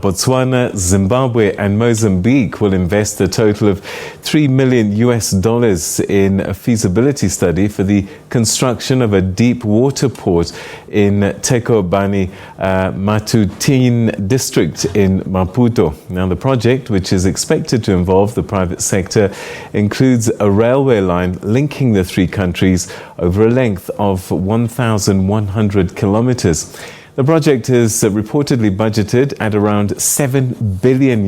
Botswana, Zimbabwe and Mozambique will invest a total of $3 million in a feasibility study for the construction of a deep water port in Techobanine, Matutuíne district in Maputo. Now, the project, which is expected to involve the private sector, includes a railway line linking the three countries over a length of 1,100 kilometres. The project is reportedly budgeted at around $7 billion,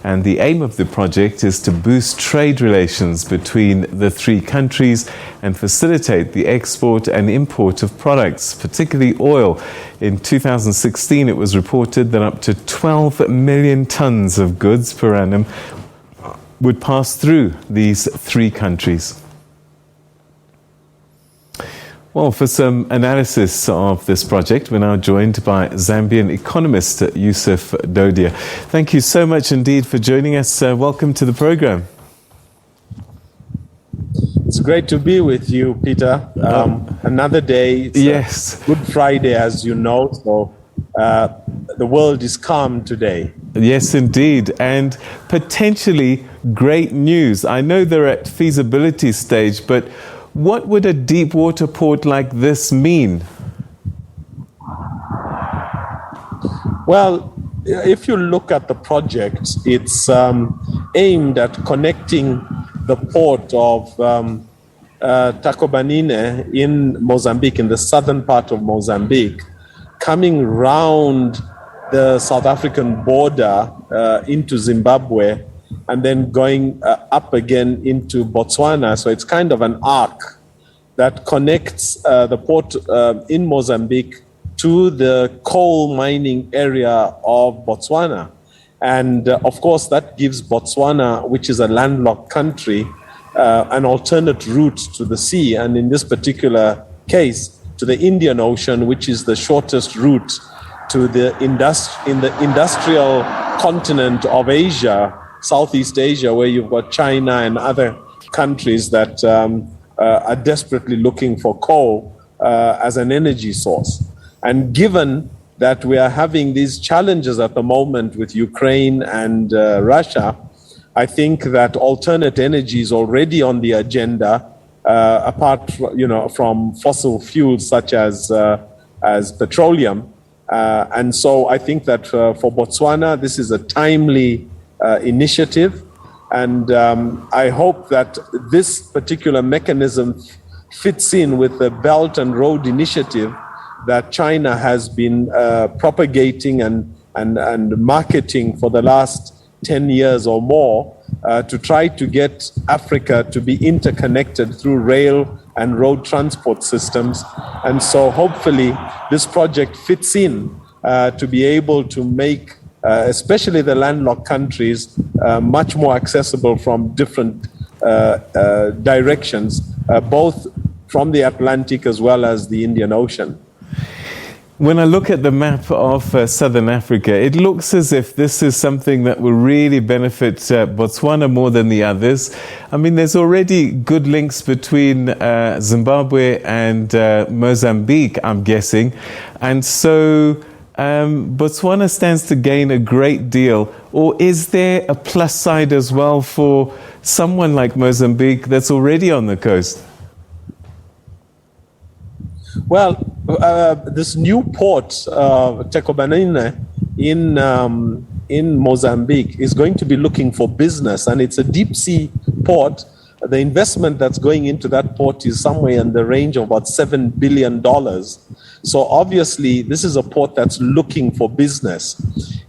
and the aim of the project is to boost trade relations between the three countries and facilitate the export and import of products, particularly oil. In 2016, it was reported that up to 12 million tons of goods per annum would pass through these three countries. Well, for some analysis of this project, we're now joined by Zambian economist Yusuf Dodia. Thank you so much indeed for joining us. Welcome to the program. It's great to be with you, Peter. Another day. It's yes. Good Friday, as you know. So the world is calm today. Yes, indeed. And potentially great news. I know they're at feasibility stage, but what would a deep water port like this mean? Well, if you look at the project, it's aimed at connecting the port of Techobanine in Mozambique, in the southern part of Mozambique, coming round the South African border into Zimbabwe, and then going up again into Botswana. So it's kind of an arc that connects the port in Mozambique to the coal mining area of Botswana. And of course, that gives Botswana, which is a landlocked country, an alternate route to the sea. And in this particular case, to the Indian Ocean, which is the shortest route to the industrial continent of Asia, Southeast Asia, where you've got China and other countries that are desperately looking for coal as an energy source. And given that we are having these challenges at the moment with Ukraine and Russia, I think that alternate energy is already on the agenda, apart from fossil fuels such as petroleum. And so I think that for Botswana, this is a timely initiative, and I hope that this particular mechanism fits in with the Belt and Road Initiative that China has been propagating and marketing for the last 10 years or more to try to get Africa to be interconnected through rail and road transport systems. And so hopefully this project fits in to be able to make especially the landlocked countries, much more accessible from different directions, both from the Atlantic as well as the Indian Ocean. When I look at the map of Southern Africa, it looks as if this is something that will really benefit Botswana more than the others. I mean, there's already good links between Zimbabwe and Mozambique, I'm guessing. And so Botswana stands to gain a great deal, or is there a plus side as well for someone like Mozambique that's already on the coast? Well, this new port, Techobanine, in Mozambique is going to be looking for business, and it's a deep sea port. The investment that's going into that port is somewhere in the range of about $7 billion. So obviously, this is a port that's looking for business.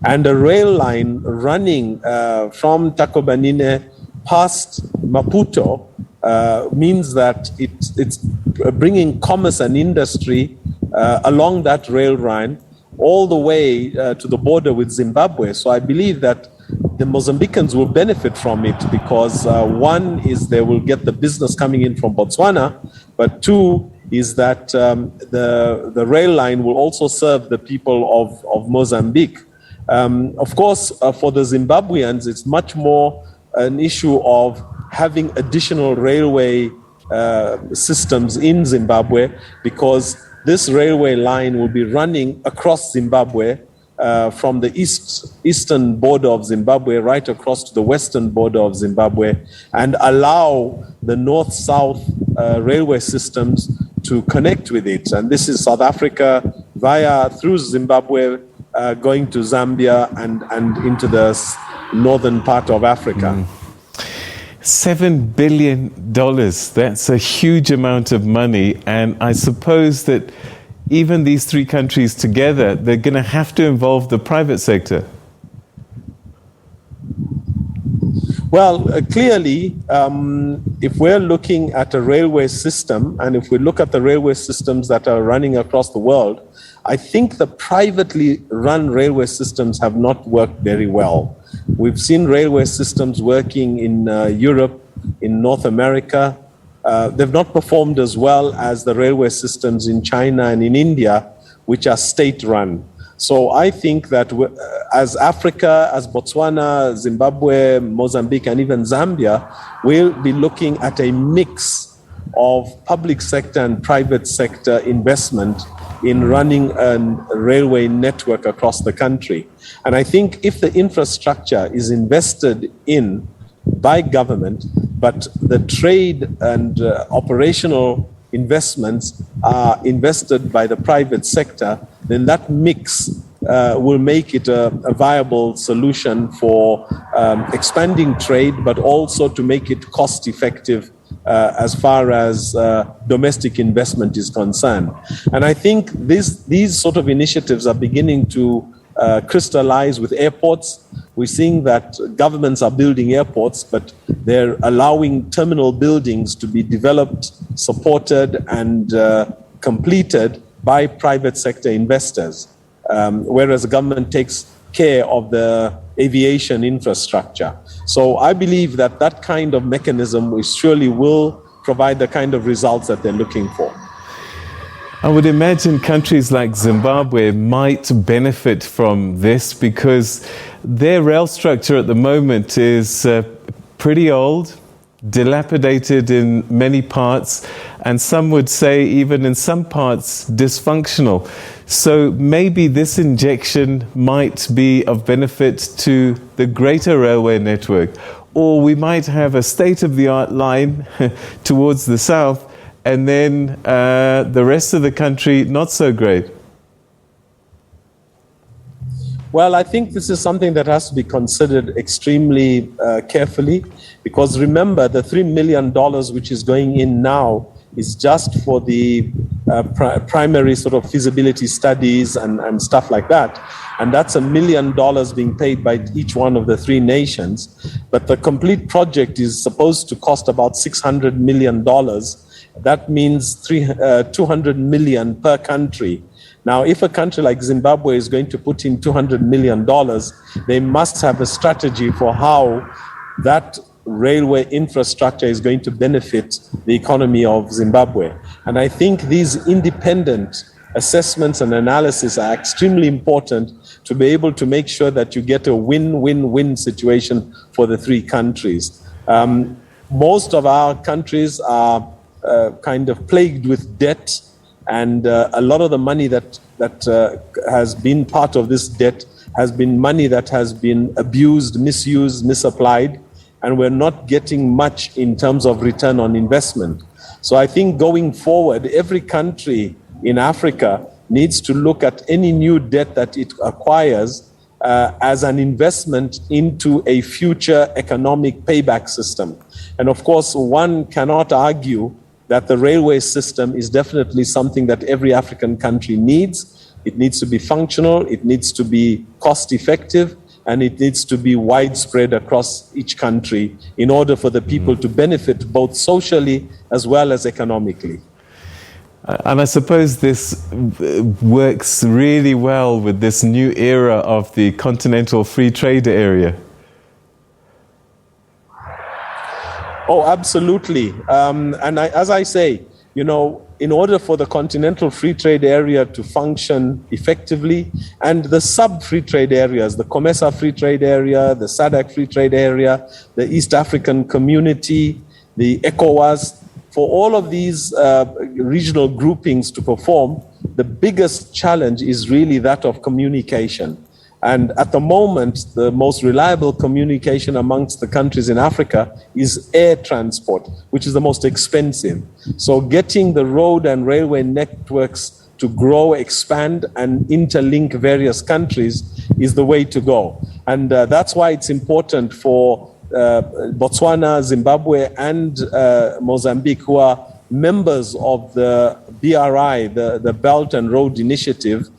And a rail line running from Techobanine past Maputo means that it's bringing commerce and industry along that rail line all the way to the border with Zimbabwe. So I believe that the Mozambicans will benefit from it because one is they will get the business coming in from Botswana, but two is that the rail line will also serve the people of Mozambique. Of course, for the Zimbabweans, it's much more an issue of having additional railway systems in Zimbabwe, because this railway line will be running across Zimbabwe from the eastern border of Zimbabwe right across to the western border of Zimbabwe, and allow the north-south railway systems to connect with it. And this is South Africa through Zimbabwe, going to Zambia and into the northern part of Africa. $7 billion, that's a huge amount of money. And I suppose that even these three countries together, they're going to have to involve the private sector. Well, clearly, if we're looking at a railway system, and if we look at the railway systems that are running across the world, I think the privately run railway systems have not worked very well. We've seen railway systems working in Europe, in North America. They've not performed as well as the railway systems in China and in India, which are state-run. So I think that as Africa, as Botswana, Zimbabwe, Mozambique, and even Zambia, we'll be looking at a mix of public sector and private sector investment in running a railway network across the country. And I think if the infrastructure is invested in by government, but the trade and operational investments are invested by the private sector, then that mix will make it a viable solution for expanding trade, but also to make it cost effective as far as domestic investment is concerned. And I think these sort of initiatives are beginning to crystallize with airports. We're seeing that governments are building airports, but they're allowing terminal buildings to be developed, supported, and completed by private sector investors, whereas the government takes care of the aviation infrastructure. So I believe that that kind of mechanism surely will provide the kind of results that they're looking for. I would imagine countries like Zimbabwe might benefit from this because their rail structure at the moment is pretty old, dilapidated in many parts, and some would say even in some parts dysfunctional. So maybe this injection might be of benefit to the greater railway network, or we might have a state-of-the-art line towards the south, and then the rest of the country not so great. Well, I think this is something that has to be considered extremely carefully, because remember, the $3 million which is going in now is just for the primary sort of feasibility studies and stuff like that. And that's $1 million being paid by each one of the three nations. But the complete project is supposed to cost about $600 million. That means 200 million per country. Now, if a country like Zimbabwe is going to put in $200 million, they must have a strategy for how that railway infrastructure is going to benefit the economy of Zimbabwe. And I think these independent assessments and analysis are extremely important to be able to make sure that you get a win-win-win situation for the three countries. Most of our countries are kind of plagued with debt, and a lot of the money that has been part of this debt has been money that has been abused, misused, misapplied, and we're not getting much in terms of return on investment. So I think going forward, every country in Africa needs to look at any new debt that it acquires as an investment into a future economic payback system. And of course, one cannot argue that the railway system is definitely something that every African country needs. It needs to be functional, it needs to be cost effective, and it needs to be widespread across each country in order for the people to benefit both socially as well as economically. And I suppose this works really well with this new era of the continental free trade area. Oh, absolutely. As I say, you know, in order for the continental free trade area to function effectively, and the sub-free trade areas, the COMESA free trade area, the SADC free trade area, the East African community, the ECOWAS, for all of these regional groupings to perform, the biggest challenge is really that of communication. And at the moment, the most reliable communication amongst the countries in Africa is air transport, which is the most expensive. So getting the road and railway networks to grow, expand, and interlink various countries is the way to go. And that's why it's important for Botswana, Zimbabwe, and Mozambique, who are members of the BRI, the Belt and Road Initiative,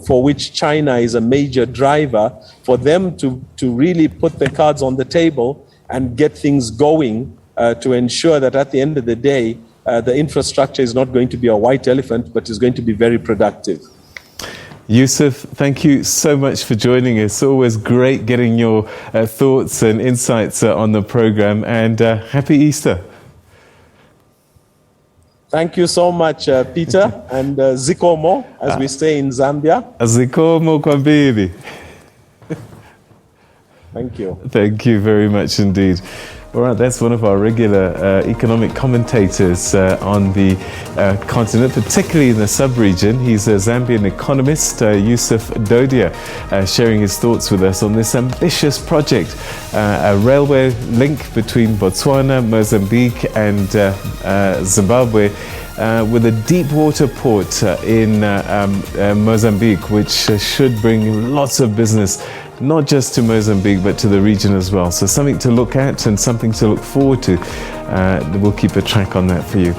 for which China is a major driver, for them to really put the cards on the table and get things going to ensure that at the end of the day, the infrastructure is not going to be a white elephant, but is going to be very productive. Yusuf, thank you so much for joining us. Always great getting your thoughts and insights on the program, and happy Easter. Thank you so much, Peter, and Zikomo, as we say in Zambia. Zikomo kwambiri. Thank you. Thank you very much indeed. All right, that's one of our regular economic commentators on the continent, particularly in the sub-region. He's a Zambian economist, Yusuf Dodia, sharing his thoughts with us on this ambitious project, a railway link between Botswana, Mozambique and Zimbabwe, with a deep water port in Mozambique, which should bring lots of business, not just to Mozambique, but to the region as well. So something to look at and something to look forward to. We'll keep a track on that for you.